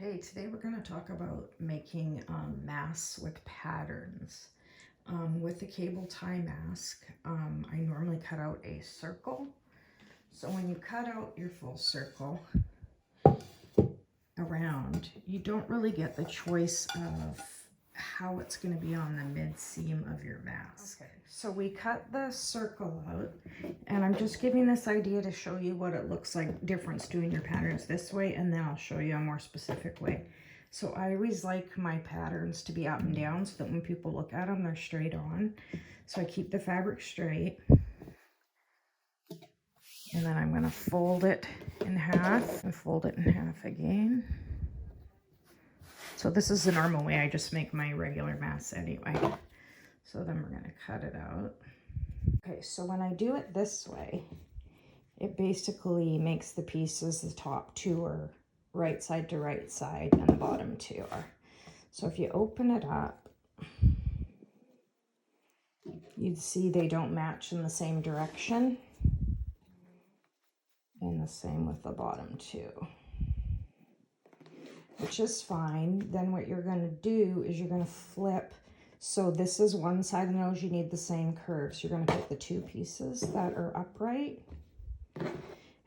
Okay, today we're going to talk about making masks with patterns. With the cable tie mask, I normally cut out a circle. So when you cut out your full circle around, you don't really get the choice of how it's going to be on the mid seam of your mask. Okay, so we cut the circle out, and I'm just giving this idea to show you what it looks like difference doing your patterns this way, and then I'll show you a more specific way. So I always like my patterns to be up and down so that when people look at them, they're straight on. So I keep the fabric straight, and then I'm going to fold it in half and fold it in half again. So this is the normal way. I just make my regular masks anyway. So then we're going to cut it out. Okay, so when I do it this way, it basically makes the pieces, the top two are right side to right side and the bottom two are. So if you open it up, you'd see they don't match in the same direction. And the same with the bottom two, which is fine. Then what you're going to do is you're going to flip. So this is one side of the nose, you need the same curve. So you're going to take the two pieces that are upright,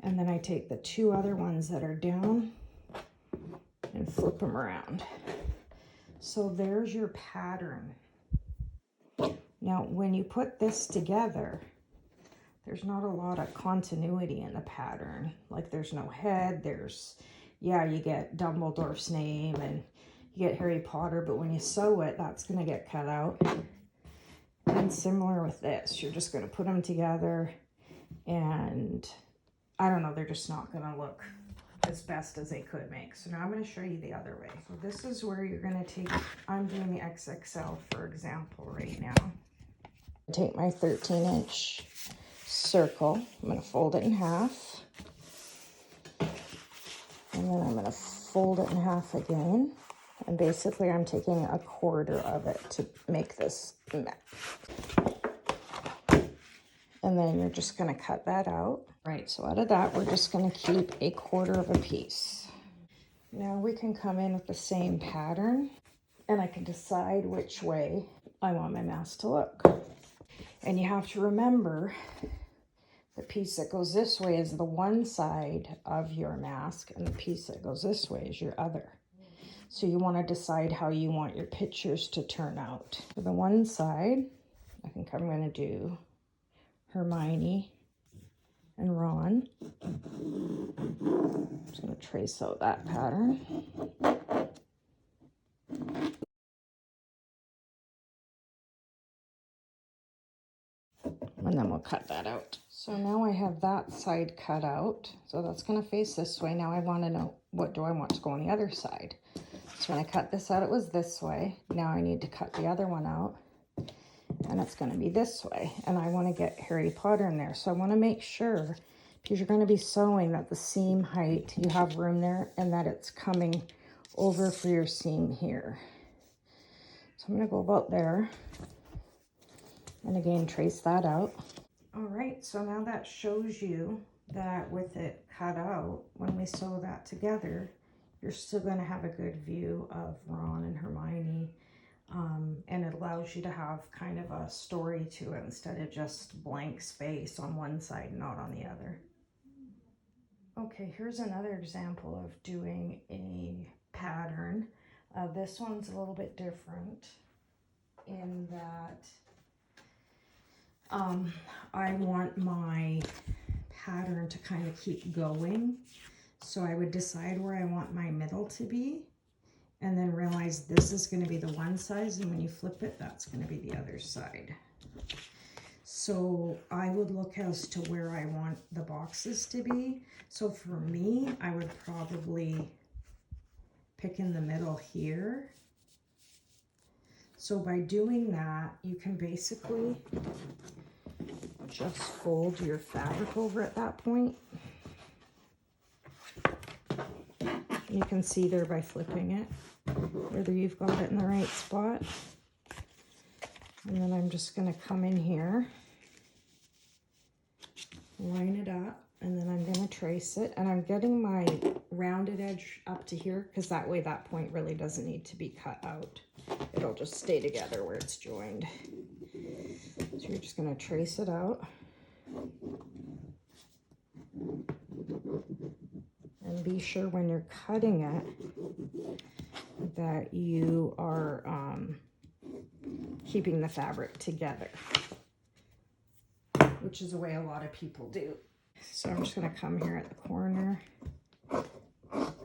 and then I take the two other ones that are down and flip them around. So there's your pattern. Now, when you put this together, there's not a lot of continuity in the pattern. Like there's no head, yeah, you get Dumbledore's name and you get Harry Potter, but when you sew it, that's going to get cut out. And similar with this, you're just going to put them together and I don't know, they're just not going to look as best as they could make. So now I'm going to show you the other way. So this is where you're going to take, I'm doing the XXL for example right now. Take my 13-inch circle, I'm going to fold it in half. And then I'm going to fold it in half again. And basically I'm taking a quarter of it to make this mat. And then you're just going to cut that out. Right, so out of that, we're just going to keep a quarter of a piece. Now we can come in with the same pattern, and I can decide which way I want my mask to look. And you have to remember, the piece that goes this way is the one side of your mask, and the piece that goes this way is your other. So you want to decide how you want your pictures to turn out. For the one side, I think I'm going to do Hermione and Ron. I'm just going to trace out that pattern. And then we'll cut that out. So now I have that side cut out. So that's going to face this way. Now I want to know, what do I want to go on the other side? So when I cut this out, it was this way. Now I need to cut the other one out. And it's going to be this way. And I want to get Harry Potter in there. So I want to make sure, because you're going to be sewing, that the seam height, you have room there, and that it's coming over for your seam here. So I'm going to go about there. And again, trace that out. All right, so now that shows you that with it cut out, when we sew that together, you're still going to have a good view of Ron and Hermione. And it allows you to have kind of a story to it instead of just blank space on one side, not on the other. Okay, here's another example of doing a pattern. This one's a little bit different in that I want my pattern to kind of keep going. So I would decide where I want my middle to be, and then realize this is going to be the one side, and when you flip it, that's going to be the other side. So I would look as to where I want the boxes to be. So for me, I would probably pick in the middle here. So by doing that, you can basically just fold your fabric over at that point. You can see there by flipping it, whether you've got it in the right spot. And then I'm just going to come in here, line it up, and then I'm going to trace it, and I'm getting my rounded edge up to here because that way that point really doesn't need to be cut out. It'll just stay together where it's joined. So you're just going to trace it out. And be sure when you're cutting it that you are keeping the fabric together, which is the way a lot of people do. So I'm just going to come here at the corner,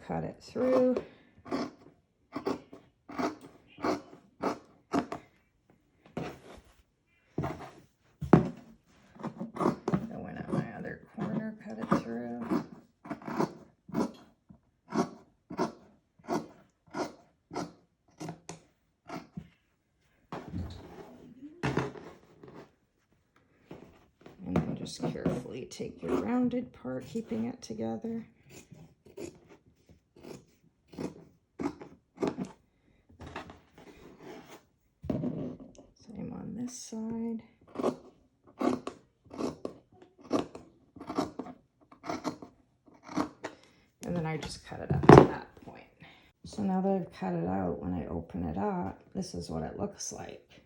cut it through. Then went at my other corner, cut it through. And then just carefully take your rounded part, keeping it together. Same on this side. And then I just cut it up to that point. So now that I've cut it out, when I open it up, this is what it looks like.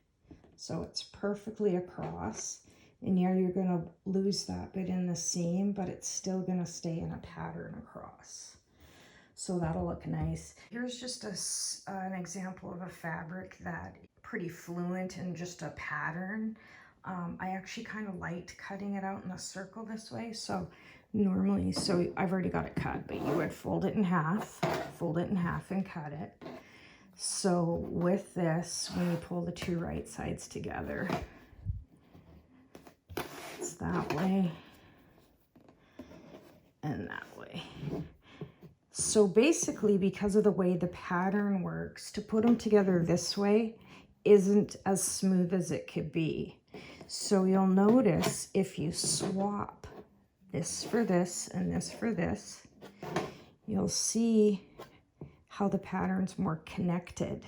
So it's perfectly across. And yeah, you're going to lose that bit in the seam, but it's still going to stay in a pattern across. So that'll look nice. Here's just an example of a fabric that pretty fluent and just a pattern. I actually kind of liked cutting it out in a circle this way. So normally, so I've already got it cut, but you would fold it in half and cut it. So with this, when you pull the two right sides together, it's that way and that way. So basically, because of the way the pattern works, to put them together this way isn't as smooth as it could be. So you'll notice if you swap this for this and this for this, you'll see how the pattern's more connected.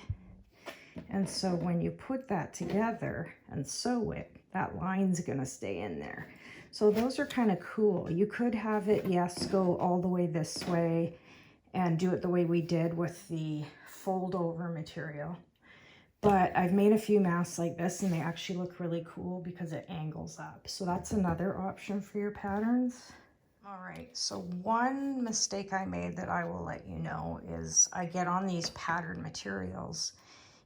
And so when you put that together and sew it, that line's gonna stay in there. So those are kind of cool. You could have it, yes, go all the way this way and do it the way we did with the fold over material. But I've made a few masks like this and they actually look really cool because it angles up. So that's another option for your patterns. All right, so one mistake I made that I will let you know is I get on these pattern materials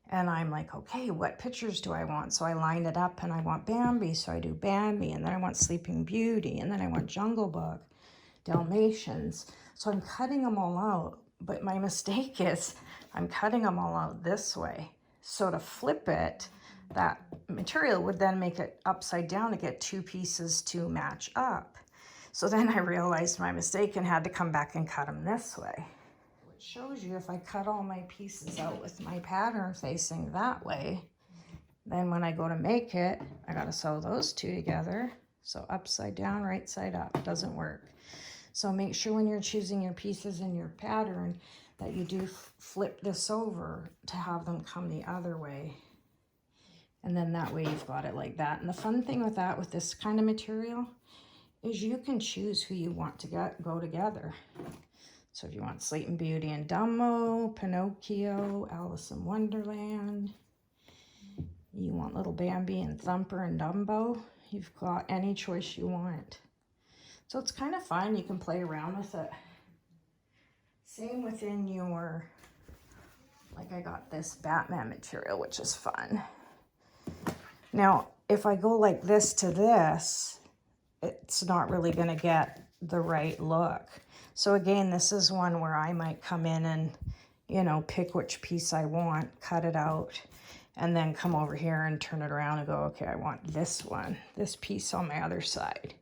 and I'm like, okay, what pictures do I want? So I line it up and I want Bambi, so I do Bambi, and then I want Sleeping Beauty, and then I want Jungle Book, Dalmatians. So I'm cutting them all out, but my mistake is I'm cutting them all out this way. So to flip it, that material would then make it upside down to get two pieces to match up. So then I realized my mistake and had to come back and cut them this way. It shows you if I cut all my pieces out with my pattern facing that way, then when I go to make it, I gotta sew those two together. So upside down, right side up, doesn't work. So make sure when you're choosing your pieces in your pattern that you do flip this over to have them come the other way. And then that way you've got it like that. And the fun thing with that, with this kind of material, is you can choose who you want to go together. So if you want Sleeping Beauty and Dumbo, Pinocchio, Alice in Wonderland, you want Little Bambi and Thumper and Dumbo, you've got any choice you want. So it's kind of fun. You can play around with it. Same within your, like I got this Batman material, which is fun. Now, if I go like this to this, it's not really going to get the right look. So again, this is one where I might come in and, you know, pick which piece I want, cut it out, and then come over here and turn it around and go, okay, I want this one, this piece on my other side.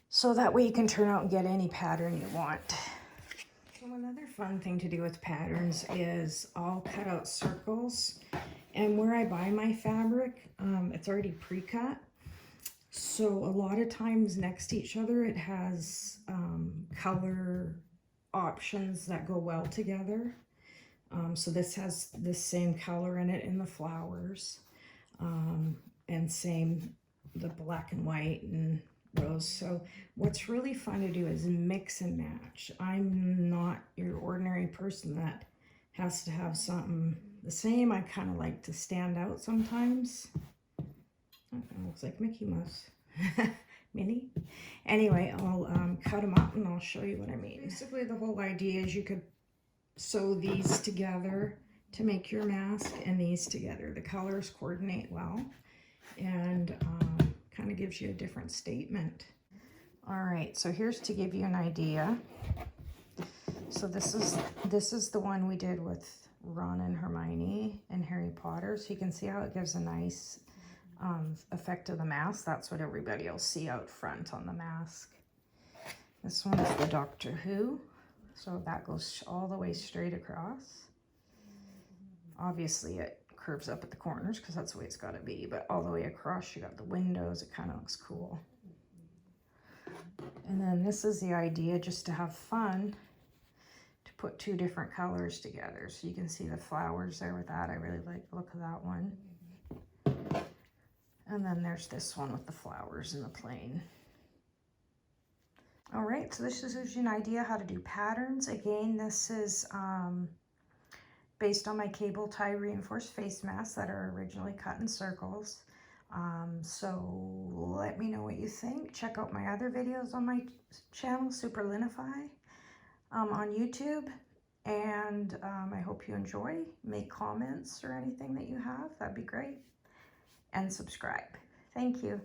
So that way you can turn out and get any pattern you want. So another fun thing to do with patterns is I'll cut out circles, and where I buy my fabric, it's already pre-cut. So a lot of times next to each other, it has color options that go well together. So this has the same color in it in the flowers, and same the black and white and rows. So what's really fun to do is mix and match. I'm not your ordinary person that has to have something the same. I kind of like to stand out sometimes. That kind of looks like Mickey Mouse. Minnie. Anyway, I'll cut them up and I'll show you what I mean. Basically, the whole idea is you could sew these together to make your mask and these together. The colors coordinate well and kind of gives you a different statement. All right, so here's to give you an idea. So this is the one we did with Ron and Hermione and Harry Potter. So you can see how it gives a nice effect of the mask. That's what everybody will see out front on the mask. This one is the Doctor Who. So that goes all the way straight across. Obviously it curves up at the corners because that's the way it's got to be, but all the way across you got the windows. It kind of looks cool. And then this is the idea, just to have fun, to put two different colors together. So you can see the flowers there with that. I really like the look of that one. And then there's this one with the flowers and the plain. All right, so this just gives you an idea how to do patterns. Again, this is based on my cable tie reinforced face masks that are originally cut in circles. So let me know what you think. Check out my other videos on my channel, SuperLynnify, on YouTube. And I hope you enjoy. Make comments or anything that you have. That'd be great. And subscribe. Thank you.